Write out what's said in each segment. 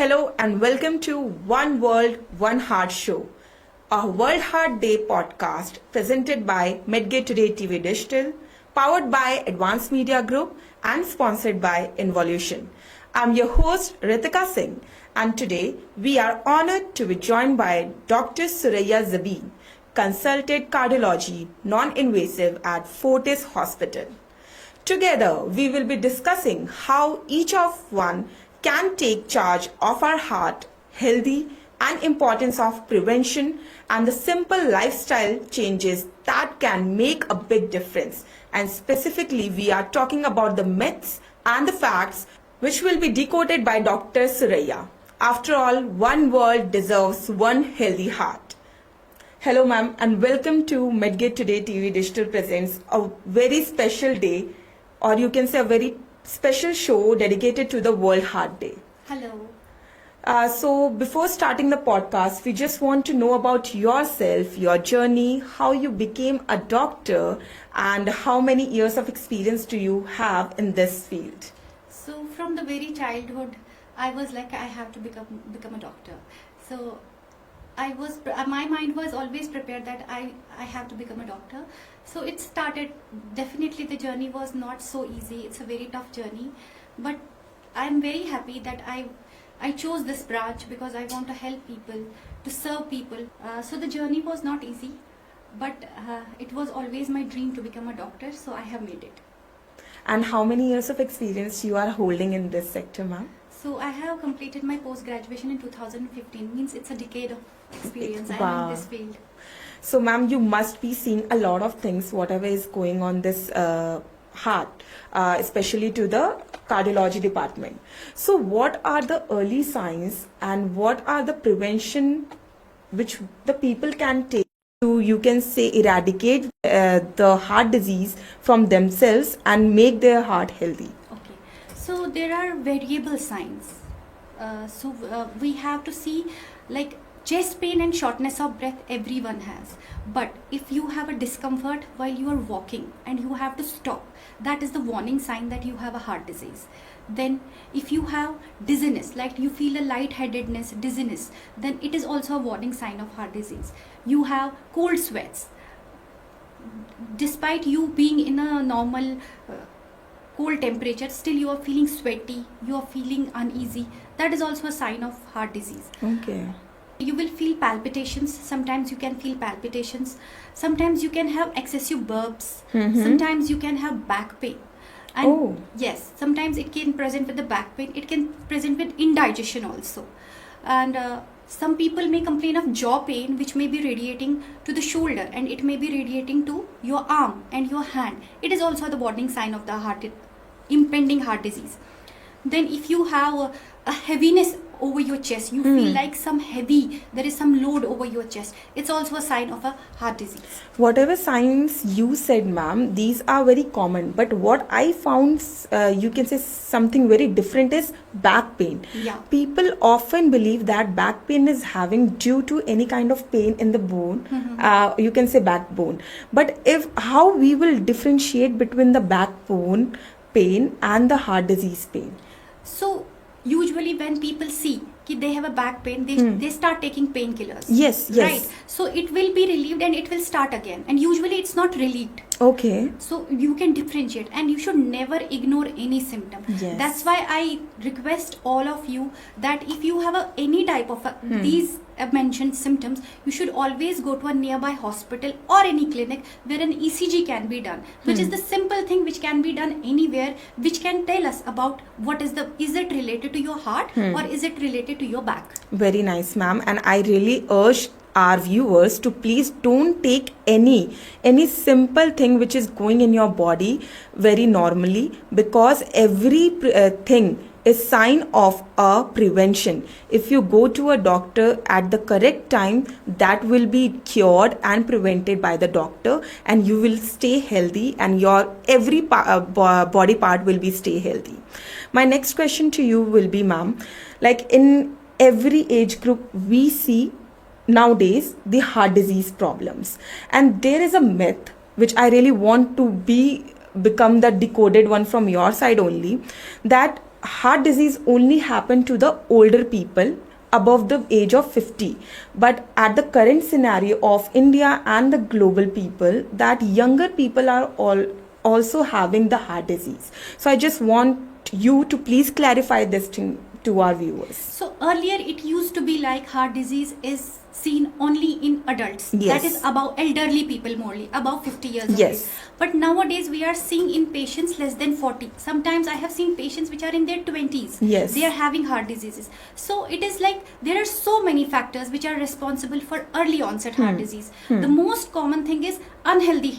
Hello and welcome to One World, One Heart show, a World Heart Day podcast presented by Medgate Today TV Digital, powered by Advanced Media Group and sponsored by Involution. I'm your host Ritika Singh, and today we are honored to be joined by Dr. Suraiya Jabeen, Consultant Cardiology, Non-Invasive at Fortis Hospital. Together, we will be discussing how each of one can take charge of our heart, healthy, and importance of prevention and the simple lifestyle changes that can make a big difference. And specifically, we are talking about the myths and the facts which will be decoded by Dr. Suraiya. After all, one world deserves one healthy heart. Hello ma'am, and welcome to Medgate Today TV Digital presents a very special day, or you can say a very special show dedicated to the World Heart Day. Hello. So before starting the podcast, we just want to know about yourself, your journey, how you became a doctor, and how many years of experience do you have in this field? So from the very childhood, I was like, I have to become a doctor. So my mind was always prepared that I have to become a doctor. So it started, definitely the journey was not so easy. It's a very tough journey, but I'm very happy that I chose this branch because I want to help people, to serve people. So the journey was not easy, but it was always my dream to become a doctor, so I have made it. And how many years of experience you are holding in this sector, ma'am? So I have completed my post-graduation in 2015, means it's a decade of experience. Wow. I'm in this field. So ma'am, you must be seeing a lot of things, whatever is going on this heart, especially to the cardiology department. So what are the early signs and what are the prevention which the people can take to, you can say, eradicate the heart disease from themselves and make their heart healthy? Okay. So there are variable signs. We have to see, like, chest pain and shortness of breath everyone has, but if you have a discomfort while you are walking and you have to stop, that is the warning sign that you have a heart disease. Then if you have dizziness, like you feel a lightheadedness, dizziness, then it is also a warning sign of heart disease. You have cold sweats despite you being in a normal cold temperature, still you are feeling sweaty, you are feeling uneasy, that is also a sign of heart disease. Okay. You will feel palpitations. Sometimes you can feel palpitations. Sometimes you can have excessive burps. Sometimes you can have back pain. And yes, sometimes it can present with the back pain. It can present with indigestion also. And some people may complain of jaw pain, which may be radiating to the shoulder, and it may be radiating to your arm and your hand. It is also the warning sign of the impending heart disease. Then if you have a heaviness over your chest, you feel like there is some load over your chest, it's also a sign of a heart disease. Whatever signs you said, ma'am, these are very common, but what I found, you can say something very different, is back pain. Yeah. People often believe that back pain is having due to any kind of pain in the bone, you can say backbone, but how we will differentiate between the backbone pain and the heart disease pain? So usually when people see that they have a back pain, they start taking painkillers. Yes. Right. So it will be relieved and it will start again. And usually it's not relieved. Okay. So you can differentiate, and you should never ignore any symptom. Yes. That's why I request all of you that if you have any type of these mentioned symptoms, you should always go to a nearby hospital or any clinic where an ECG can be done, which is the simple thing which can be done anywhere, which can tell us about is it related to your heart or is it related to your back. Very nice, ma'am. And I really urge our viewers to please don't take any simple thing which is going in your body very normally, because every thing is sign of a prevention. If you go to a doctor at the correct time, that will be cured and prevented by the doctor, and you will stay healthy, and your every body part will be stay healthy. My next question to you will be, ma'am, like in every age group we see nowadays the heart disease problems, and there is a myth which I really want to become the decoded one from your side only, that heart disease only happen to the older people above the age of 50, but at the current scenario of India and the global people, that younger people are also having the heart disease. So I just want you to please clarify this thing to our viewers. So earlier it used to be like heart disease is seen only in adults. Yes. That is about elderly people, morely above 50 years of Yes. age. But nowadays we are seeing in patients less than 40. Sometimes I have seen patients which are in their 20s. Yes. They are having heart diseases. So it is like there are so many factors which are responsible for early onset heart disease. The most common thing is unhealthy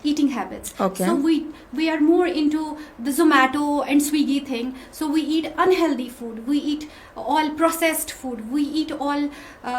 eating habits. Okay. So we are more into the Zomato and Swiggy thing. So we eat unhealthy food. We eat all processed food. We eat all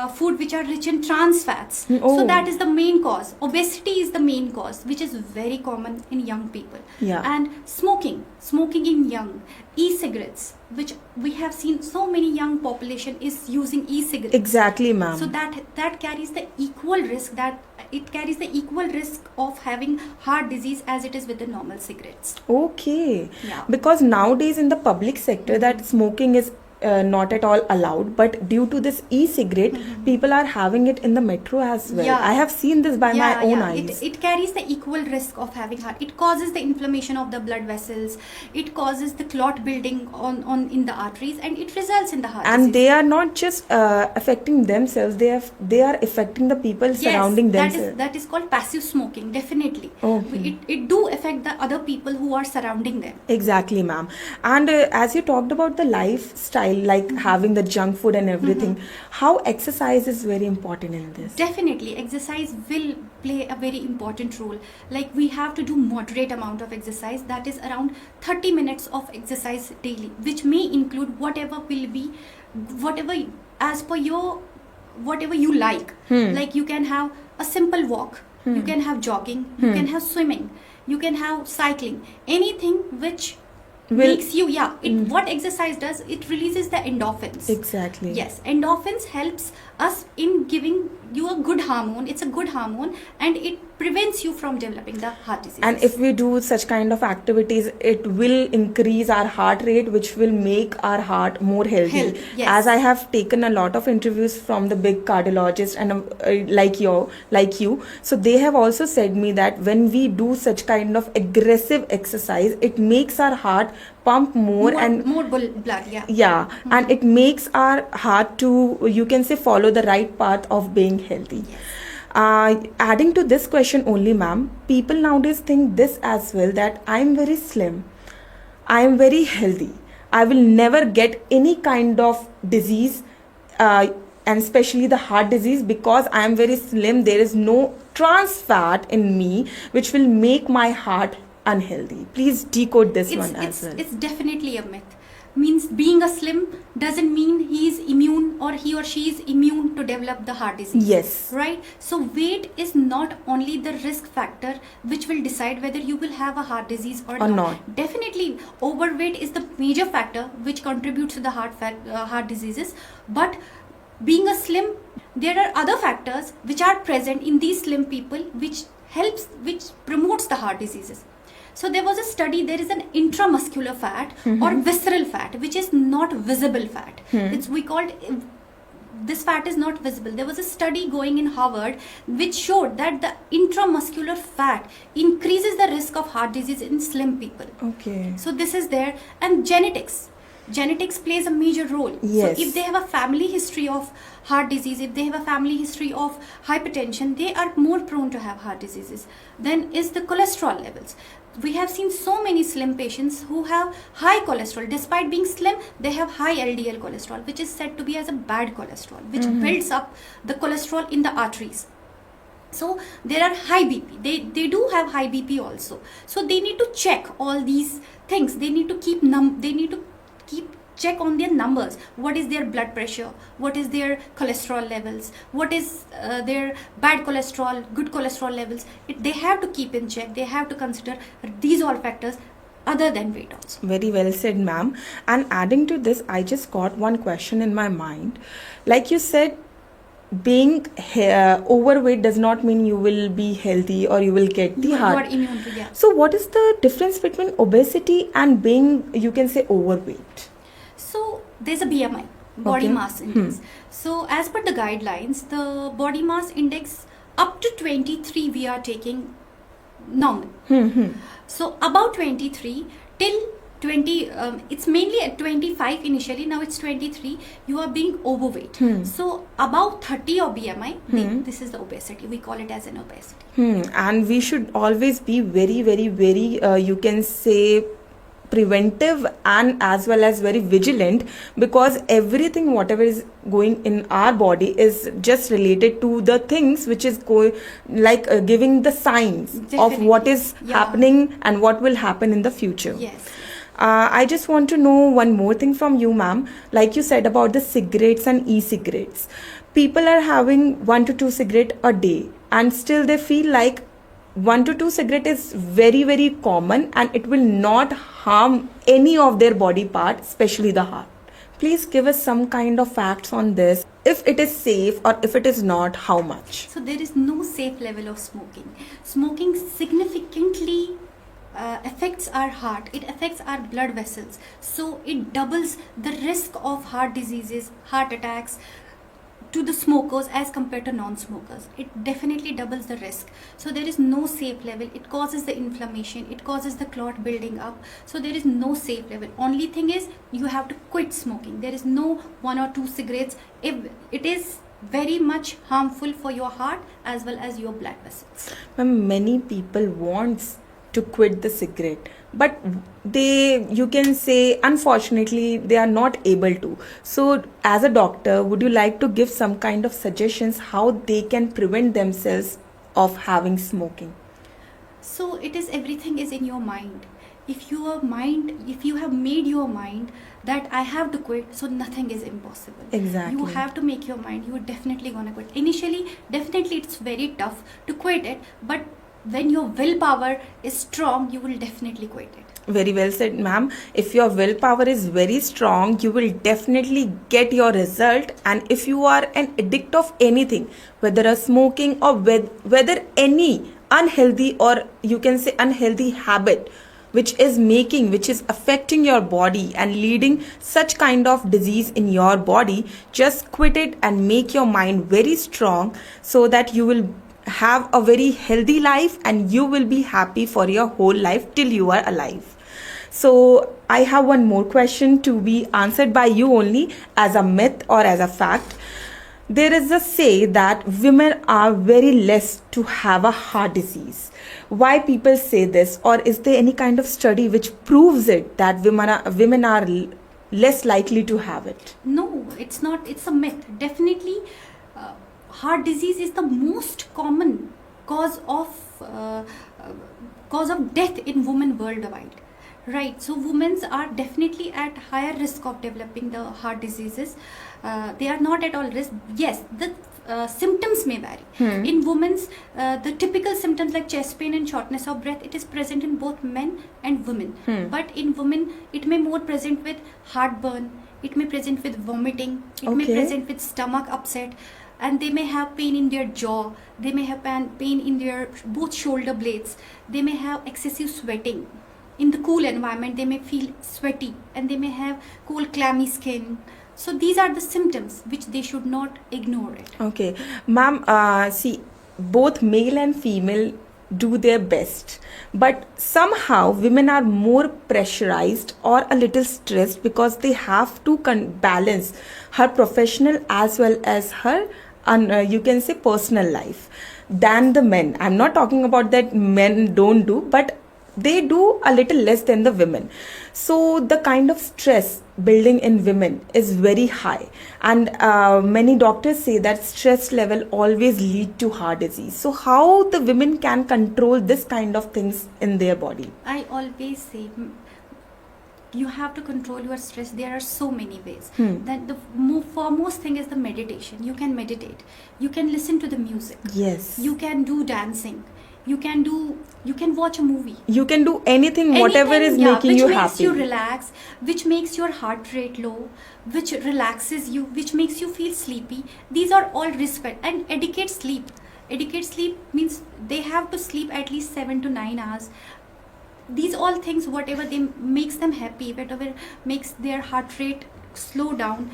food which are rich in trans fats. Oh. So that is the main cause. Obesity is the main cause, which is very common in young people. Yeah. And smoking in young, e-cigarettes, which we have seen so many young population is using e-cigarettes. Exactly, ma'am. So that carries the equal risk, that it carries the equal risk of having heart disease as it is with the normal cigarettes. Okay. Yeah. Because nowadays in the public sector that smoking is not at all allowed, but due to this e-cigarette, people are having it in the metro as well. Yeah. I have seen this by my own eyes. It carries the equal risk of having heart. It causes the inflammation of the blood vessels. It causes the clot building on in the arteries, and it results in the heart And disease. they are not just affecting themselves; they are affecting the people surrounding themselves. That is called passive smoking. Definitely, Okay. it do affect the other people who are surrounding them. Exactly, ma'am. And as you talked about the lifestyle, like having the junk food and everything, how exercise is very important in this? Definitely, exercise will play a very important role. Like we have to do moderate amount of exercise, that is around 30 minutes of exercise daily, which may include whatever as per your whatever you like. Like you can have a simple walk, you can have jogging, you can have swimming, you can have cycling, anything which makes you what exercise does, it releases the endorphins. Exactly. Yes, endorphins helps us in giving you a good hormone. It's a good hormone, and it prevents you from developing the heart disease. And if we do such kind of activities, it will increase our heart rate, which will make our heart more healthy. Yes. As I have taken a lot of interviews from the big cardiologists and like you, so they have also said me that when we do such kind of aggressive exercise, it makes our heart pump more blood. Yeah, and it makes our heart to, you can say, follow the right path of being healthy. Yes. Adding to this question only, ma'am, people nowadays think this as well, that I am very slim, I am very healthy, I will never get any kind of disease, and especially the heart disease, because I am very slim, there is no trans fat in me which will make my heart unhealthy. Please decode this one as well. It's definitely a myth. Means being a slim doesn't mean he is immune or he or she is immune to develop the heart disease. Yes. Right? So weight is not only the risk factor which will decide whether you will have a heart disease or not. Definitely overweight is the major factor which contributes to the heart diseases. But being a slim, there are other factors which are present in these slim people which promotes the heart diseases. So there was a study, there is an intramuscular fat or visceral fat, which is not visible fat. This fat is not visible. There was a study going in Harvard which showed that the intramuscular fat increases the risk of heart disease in slim people. Okay. So this is there. And genetics plays a major role. Yes. So if they have a family history of heart disease, if they have a family history of hypertension, they are more prone to have heart diseases. Then is the cholesterol levels. We have seen so many slim patients who have high cholesterol. Despite being slim, they have high LDL cholesterol, which is said to be as a bad cholesterol, which builds up the cholesterol in the arteries. So there are high BP. They do have high BP also. So they need to check all these things. They need to keep check on their numbers. What is their blood pressure? What is their cholesterol levels? What is their bad cholesterol, good cholesterol levels? They have to keep in check. They have to consider these all factors other than weight also. Very well said, ma'am. And adding to this, I just got one question in my mind. Like you said, being overweight does not mean you will be healthy or you will get the You heart. are immune to, yeah. So what is the difference between obesity and being, you can say, overweight? So there's a BMI, body Okay. mass index. So as per the guidelines, the body mass index up to 23 we are taking normal. So about 23 till 20, it's mainly at 25 initially, now it's 23, you are being overweight. So above 30 or BMI, this is the obesity, we call it as an obesity. And we should always be very, very, very, you can say, preventive and as well as very vigilant, because everything whatever is going in our body is just related to the things which is going, like giving the signs of Definitely. what is Yeah. happening and what will happen in the future. Yes. I just want to know one more thing from you, ma'am. Like you said about the cigarettes and e-cigarettes, people are having 1 to 2 cigarettes a day and still they feel like 1 to 2 cigarette is very, very common and it will not harm any of their body part, especially the heart. Please give us some kind of facts on this. If it is safe or if it is not, how much? So there is no safe level of smoking. Smoking significantly affects our heart, it affects our blood vessels. So it doubles the risk of heart diseases, heart attacks, to the smokers as compared to non-smokers. It definitely doubles the risk. So there is no safe level. It causes the inflammation, it causes the clot building up. So there is no safe level. Only thing is you have to quit smoking. There is no 1 or 2 cigarettes. If it is very much harmful for your heart as well as your blood vessels. Many people wants to quit the cigarette, but they, you can say, unfortunately they are not able to. So as a doctor, would you like to give some kind of suggestions how they can prevent themselves of having smoking? So it is, everything is in your mind. If you have made your mind that I have to quit, so nothing is impossible. Exactly. You have to make your mind, you are definitely gonna quit. Initially, definitely it's very tough to quit it, but when your willpower is strong, you will definitely quit it. Very well said, ma'am. If your willpower is very strong, you will definitely get your result. And if you are an addict of anything, whether a smoking or whether any unhealthy, or you can say unhealthy habit, which is affecting your body and leading such kind of disease in your body, just quit it and make your mind very strong so that you will have a very healthy life and you will be happy for your whole life till you are alive. So I have one more question to be answered by you only as a myth or as a fact. There is a say that women are very less to have a heart disease. Why people say this, or is there any kind of study which proves it that women are less likely to have it? No, it's not. It's a myth. Definitely, heart disease is the most common cause of death in women worldwide. Right, so women are definitely at higher risk of developing the heart diseases. They are not at all risk. Yes, the symptoms may vary. In women, the typical symptoms like chest pain and shortness of breath, it is present in both men and women. But in women, it may more present with heartburn, it may present with vomiting, it may present with stomach upset, and they may have pain in their jaw, they may have pain in their both shoulder blades, they may have excessive sweating. In the cool environment, they may feel sweaty and they may have cold, clammy skin. So these are the symptoms which they should not ignore it. Okay, ma'am, see, both male and female do their best, but somehow women are more pressurized or a little stressed because they have to balance her professional as well as her you can say personal life than the men. I'm not talking about that men don't do, but they do a little less than the women. So the kind of stress building in women is very high, and many doctors say that stress level always lead to heart disease. So how the women can control this kind of things in their body? I always say you have to control your stress. There are so many ways. That the foremost thing is the meditation. You can meditate, you can listen to the music, Yes. you can do dancing, You can watch a movie. You can do anything, whatever is making you happy. Which makes you relax, which makes your heart rate low, which relaxes you, which makes you feel sleepy. These are all risk factors. And adequate sleep. Adequate sleep means they have to sleep at least 7 to 9 hours. These all things, whatever makes them happy, whatever makes their heart rate slow down,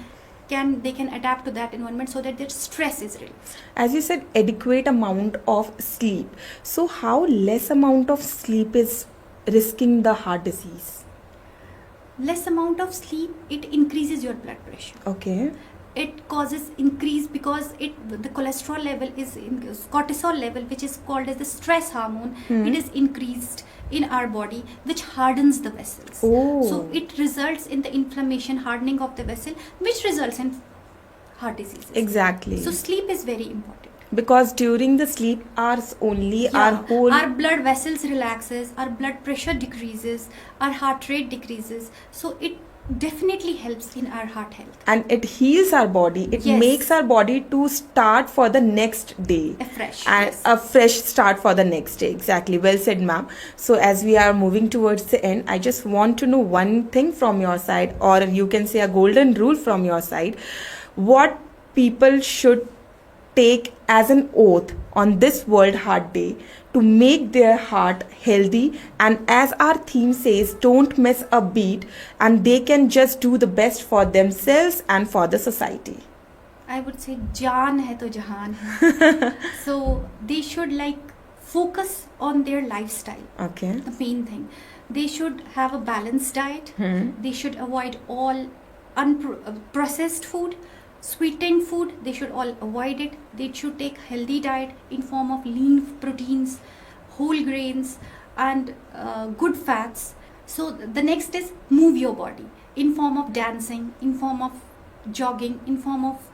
they can adapt to that environment so that their stress is released. As you said, adequate amount of sleep. So how less amount of sleep is risking the heart disease? Less amount of sleep, it increases your blood pressure. Okay. It causes increase because the cholesterol level is cortisol level, which is called as the stress hormone. It is increased in our body, which hardens the vessels. So it results in the inflammation, hardening of the vessel, which results in heart diseases. Exactly. So sleep is very important. Because during the sleep hours only, our blood vessels relaxes, our blood pressure decreases, our heart rate decreases. So it definitely helps in our heart health. And it heals our body. It makes our body to start for the next day. A fresh start for the next day. Exactly. Well said, ma'am. So as we are moving towards the end, I just want to know one thing from your side, or you can say a golden rule from your side. What people should take as an oath on this World Heart Day to make their heart healthy, and as our theme says, don't miss a beat, and they can just do the best for themselves and for the society. I would say jaan hai to jahan hai. So they should focus on their lifestyle. Okay. The main thing. They should have a balanced diet. They should avoid all processed food. Sweetened food, they should all avoid it. They should take healthy diet in form of lean proteins, whole grains, and good fats. So the next is move your body in form of dancing, in form of jogging, in form of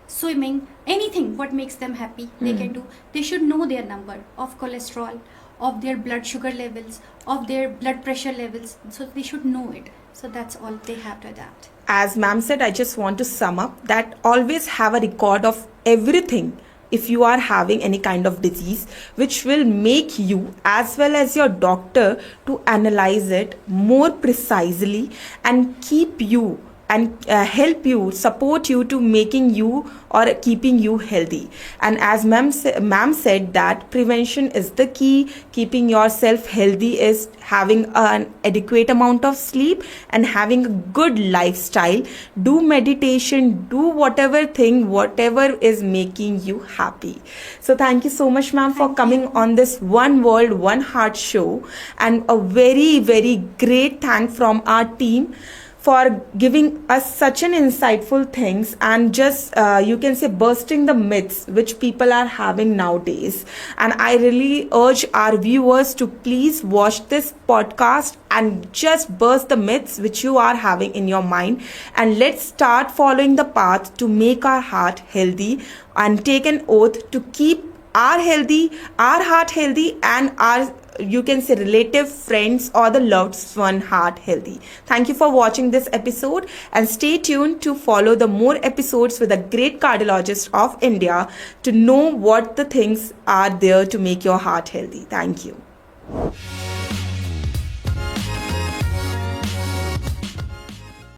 swimming, anything what makes them happy they can do. They should know their number of cholesterol, of their blood sugar levels, of their blood pressure levels. So they should know it. So that's all they have to adapt. As ma'am said, I just want to sum up that always have a record of everything if you are having any kind of disease, which will make you as well as your doctor to analyze it more precisely and keep you and help you, support you to making you or keeping you healthy. And as ma'am said that prevention is the key. Keeping yourself healthy is having an adequate amount of sleep and having a good lifestyle. Do meditation, do whatever is making you happy. So thank you so much, ma'am, for coming on this One World, One Heart show, and a very, very great thank from our team for giving us such an insightful things, and just you can say bursting the myths which people are having nowadays. And I really urge our viewers to please watch this podcast and just burst the myths which you are having in your mind, and let's start following the path to make our heart healthy and take an oath to keep our heart healthy, and our, you can say, relative, friends, or the loved one heart healthy. Thank you for watching this episode, and stay tuned to follow the more episodes with a great cardiologist of India to know what the things are there to make your heart healthy. Thank you.